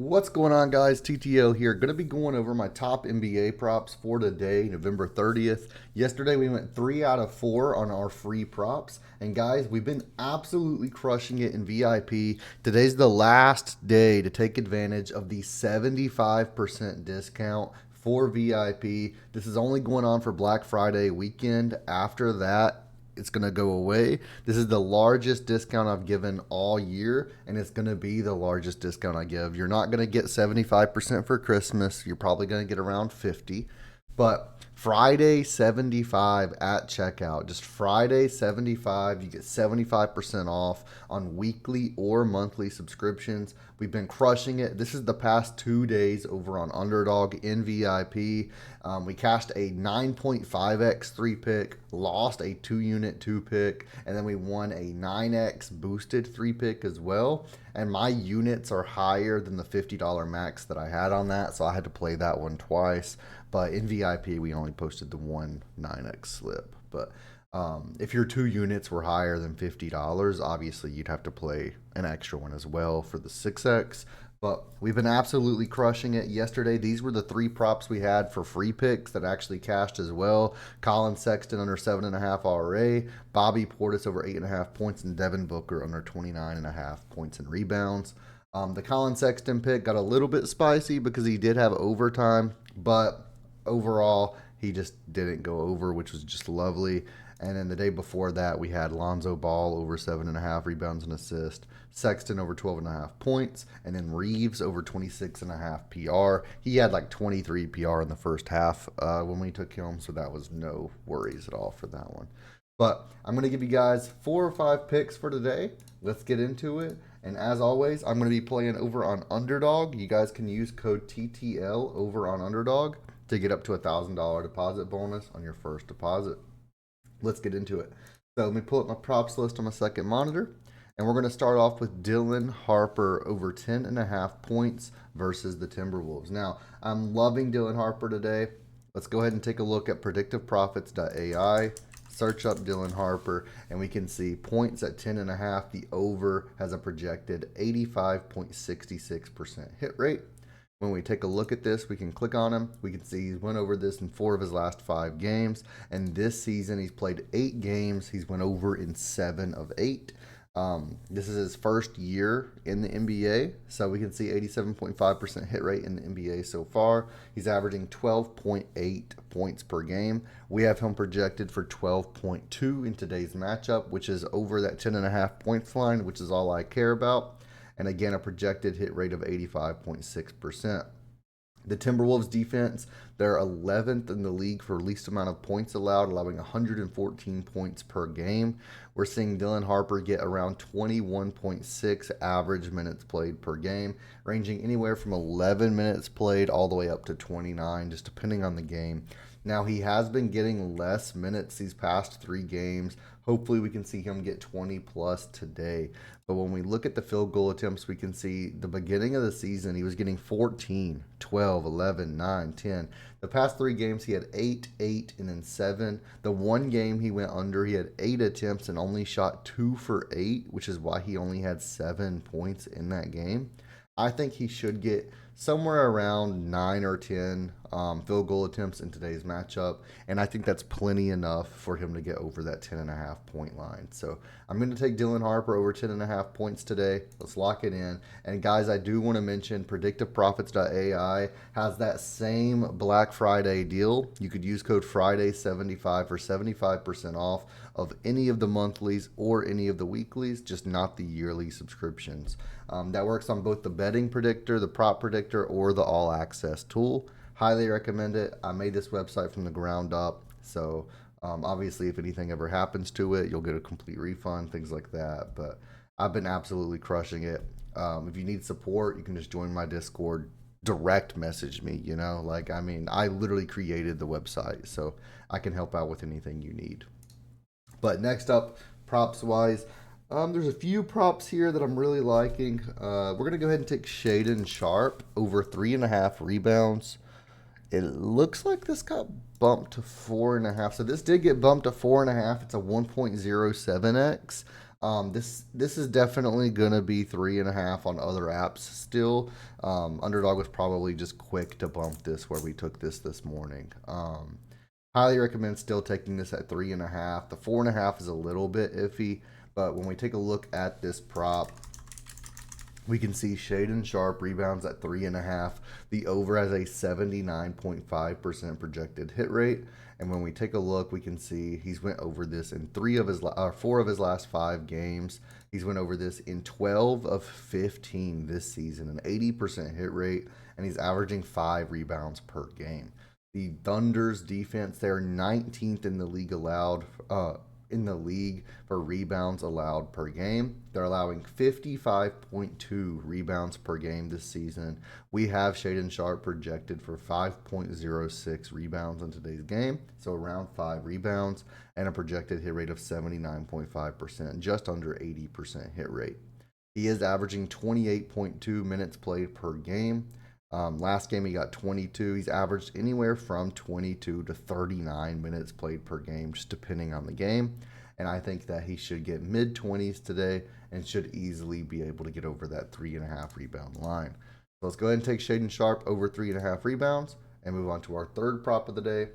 What's going on, guys? TTL here. Going to be going over my top NBA props for today, November 30th. Yesterday, we went 3 out of 4 on our free props. And, guys, we've been absolutely crushing it in VIP. Today's the last day to take advantage of the 75% discount for VIP. This is only going on for Black Friday weekend. After that, it's going to go away. This is the largest discount I've given all year, and it's going to be the largest discount I give. You're not going to get 75% for Christmas. You're probably going to get around 50. But Friday 75 at checkout, just Friday 75, you get 75% off on weekly or monthly subscriptions. We've been crushing it. This is the past 2 days over on Underdog in VIP. We cashed a 9.5x 3-pick, lost a 2-unit 2-pick, and then we won a 9x boosted 3-pick as well. And my units are higher than the $50 max that I had on that, so I had to play that one twice. But in VIP, we only posted the one 9x slip. But if your 2 units were higher than $50, obviously you'd have to play an extra one as well for the 6x. But we've been absolutely crushing it. Yesterday, these were the 3 props we had for free picks that actually cashed as well. Colin Sexton under 7.5 RA, Bobby Portis over 8.5 points, and Devin Booker under 29.5 points and rebounds. The Colin Sexton pick got a little bit spicy because he did have overtime, but overall, he just didn't go over, which was just lovely. And then the day before that, we had Lonzo Ball over 7.5 rebounds and assists, Sexton over 12.5 points, and then Reeves over 26.5 PR. He had like 23 PR in the first half when we took him, so that was no worries at all for that one. But I'm going to give you guys 4 or 5 picks for today. Let's get into it. And as always, I'm going to be playing over on Underdog. You guys can use code TTL over on Underdog to get up to $1,000 deposit bonus on your first deposit. Let's get into it. So let me pull up my props list on my second monitor. And we're going to start off with Dylan Harper over 10.5 points versus the Timberwolves. Now, I'm loving Dylan Harper today. Let's go ahead and take a look at predictiveprofits.ai. Search up Dylan Harper, and we can see points at 10.5. The over has a projected 85.66% hit rate. When we take a look at this, we can click on him. We can see he's went over this in 4 of his last 5 games. And this season, he's played 8 games. He's went over in 7 of 8. This is his first year in the NBA. So we can see 87.5% hit rate in the NBA so far. He's averaging 12.8 points per game. We have him projected for 12.2 in today's matchup, which is over that 10.5 points line, which is all I care about. And again, a projected hit rate of 85.6%. The Timberwolves defense, they're 11th in the league for least amount of points allowed, allowing 114 points per game. We're seeing Dylan Harper get around 21.6 average minutes played per game, ranging anywhere from 11 minutes played all the way up to 29, just depending on the game. Now, he has been getting less minutes these past 3 games. Hopefully, we can see him get 20 plus today. But when we look at the field goal attempts, we can see the beginning of the season, he was getting 14, 12, 11, 9, 10. The past 3 games, he had 8, 8, and then 7. The one game he went under, he had 8 attempts and only shot 2 for 8, which is why he only had 7 points in that game. I think he should get somewhere around 9 or 10 field goal attempts in today's matchup, and I think that's plenty enough for him to get over that 10.5 point line. So I'm going to take Dylan Harper over 10.5 points today. Let's lock it in. And guys, I do want to mention predictiveprofits.ai has that same Black Friday deal. You could use code Friday75 for 75% off of any of the monthlies or any of the weeklies, just not the yearly subscriptions. That works on both the betting predictor, the prop predictor, or the all access tool. Highly recommend it. I made this website from the ground up, so obviously if anything ever happens to it, you'll get a complete refund, things like that. But I've been absolutely crushing it. If you need support, you can just join my Discord, direct message me, I literally created the website, so I can help out with anything you need. But next up, props wise, there's a few props here that I'm really liking. We're going to go ahead and take Shaedon Sharpe over 3.5 rebounds. It looks like this got bumped to 4.5. So this did get bumped to 4.5. It's a 1.07x. This is definitely gonna be 3.5 on other apps still. Underdog was probably just quick to bump this where we took this morning. Highly recommend still taking this at 3.5. The 4.5 is a little bit iffy, but when we take a look at this prop, we can see Shaedon Sharpe rebounds at 3.5. The over has a 79.5% projected hit rate. And when we take a look, we can see he's went over this in 4 of his last 5 games. He's went over this in 12 of 15 this season, an 80% hit rate, and he's averaging 5 rebounds per game. The Thunder's defense, they're 19th in the league for rebounds allowed per game. They're allowing 55.2 rebounds per game this season. We have Shaedon Sharpe projected for 5.06 rebounds in today's game, so around 5 rebounds, and a projected hit rate of 79.5%, just under 80% hit rate. He is averaging 28.2 minutes played per game. Last game he got 22. He's averaged anywhere from 22 to 39 minutes played per game, just depending on the game. And I think that he should get mid 20s today and should easily be able to get over that 3.5 rebound line. So let's go ahead and take Shaedon Sharpe over 3.5 rebounds and move on to our third prop of the day,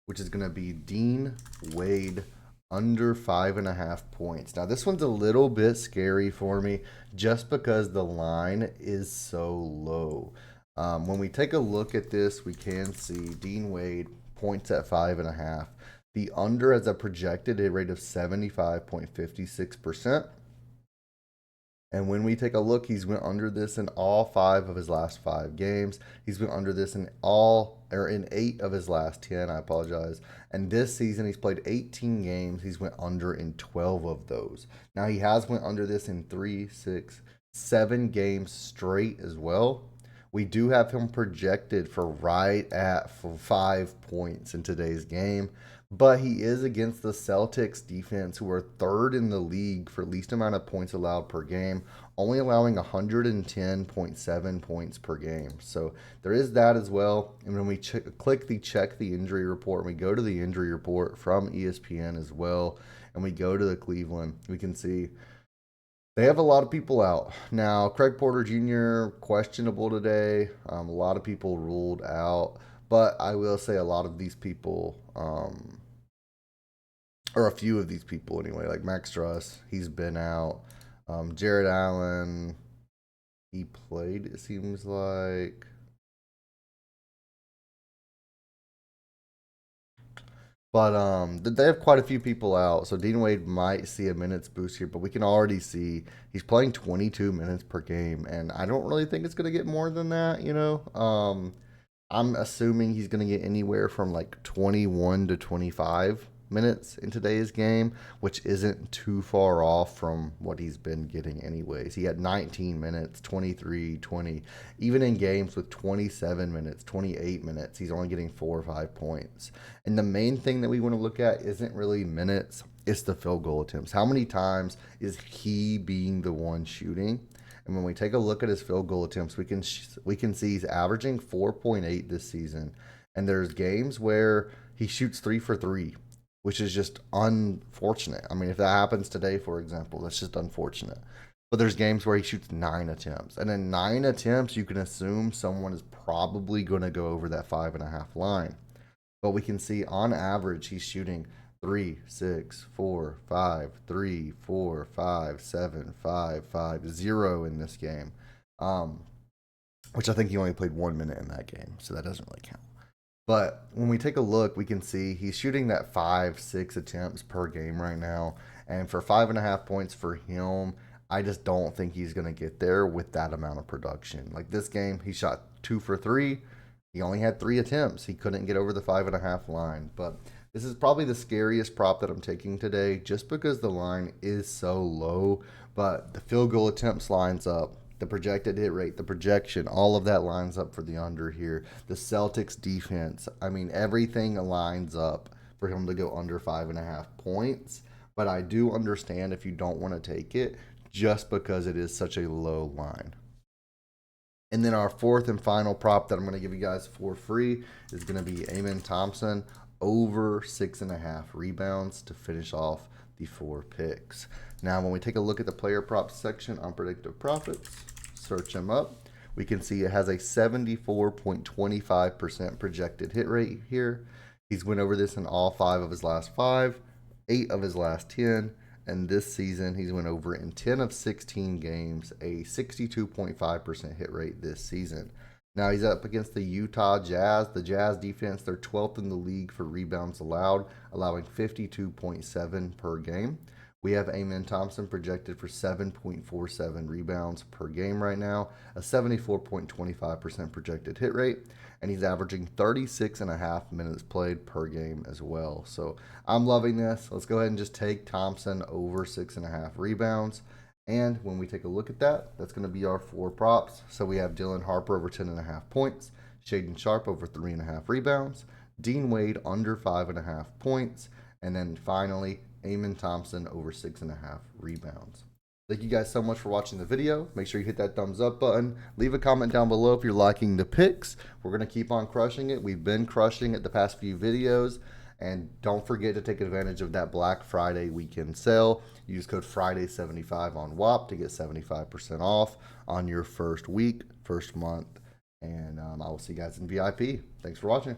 which is going to be Dean Wade under 5.5 points. Now, this one's a little bit scary for me just because the line is so low. When we take a look at this, we can see Dean Wade points at 5.5. The under has a projected hit rate of 75.56%. And when we take a look, he's went under this in all 5 of his last 5 games. He's been under this in 8 of his last 10. I apologize. And this season, he's played 18 games. He's went under in 12 of those. Now he has went under this in 3, 6, 7 games straight as well. We do have him projected for right at 5 points in today's game. But he is against the Celtics defense, who are 3rd in the league for least amount of points allowed per game, only allowing 110.7 points per game. So there is that as well. And when we click the check the injury report, and we go to the injury report from ESPN as well, and we go to the Cleveland, we can see they have a lot of people out. Now, Craig Porter Jr., questionable today. A lot of people ruled out. But I will say a lot of these people, or a few of these people anyway, like Max Struss, he's been out. Jared Allen, he played, it seems like. But they have quite a few people out, so Dean Wade might see a minutes boost here, but we can already see he's playing 22 minutes per game, and I don't really think it's going to get more than that, you know. I'm assuming he's going to get anywhere from like 21 to 25 minutes in today's game, which isn't too far off from what he's been getting anyways. He had 19 minutes, 23, 20, even in games with 27 minutes, 28 minutes, he's only getting 4 or 5 points. And the main thing that we want to look at isn't really minutes, it's the field goal attempts. How many times is he being the one shooting? And when we take a look at his field goal attempts, we can see he's averaging 4.8 this season. And there's games where he shoots 3 for 3, which is just unfortunate. I mean, if that happens today, for example, that's just unfortunate. But there's games where he shoots 9 attempts. And in 9 attempts, you can assume someone is probably going to go over that 5.5 line. But we can see on average, he's shooting 3, 6, 4, 5, 3, 4, 5, 7, 5, 5, 0 in this game. Which I think he only played 1 minute in that game, so that doesn't really count. But when we take a look, we can see he's shooting that 5, 6 attempts per game right now. And for 5.5 points for him, I just don't think he's going to get there with that amount of production. Like this game, he shot 2 for 3. He only had 3 attempts. He couldn't get over the 5.5 line. But this is probably the scariest prop that I'm taking today just because the line is so low. But the field goal attempts lines up. The projected hit rate, the projection, all of that lines up for the under here. The Celtics defense, I mean, everything lines up for him to go under 5.5 points. But I do understand if you don't want to take it just because it is such a low line. And then our fourth and final prop that I'm going to give you guys for free is going to be Thompson over 6.5 rebounds to finish off the 4 picks. Now, when we take a look at the player props section on Predictive Profits, search him up, we can see it has a 74.25% projected hit rate here. He's went over this in all 5 of his last 5, 8 of his last 10, and this season he's went over it in 10 of 16 games, a 62.5% hit rate this season. Now he's up against the Utah Jazz. The Jazz defense, they're 12th in the league for rebounds allowed, allowing 52.7 per game. We have Thompson projected for 7.47 rebounds per game right now, a 74.25% projected hit rate, and he's averaging 36.5 minutes played per game as well. So I'm loving this. Let's go ahead and just take Thompson over 6.5 rebounds. And when we take a look at that, that's going to be our 4 props. So we have Harper over 10.5 points, Shaedon Sharpe over 3.5 rebounds, Dean Wade under 5.5 points, and then finally, Thompson over 6.5 rebounds. Thank you guys so much for watching the video. Make sure you hit that thumbs up button. Leave a comment down below if you're liking the picks. We're going to keep on crushing it. We've been crushing it the past few videos. And don't forget to take advantage of that Black Friday weekend sale. Use code Friday75 on WAP to get 75% off on your first week, first month. And I will see you guys in VIP. Thanks for watching.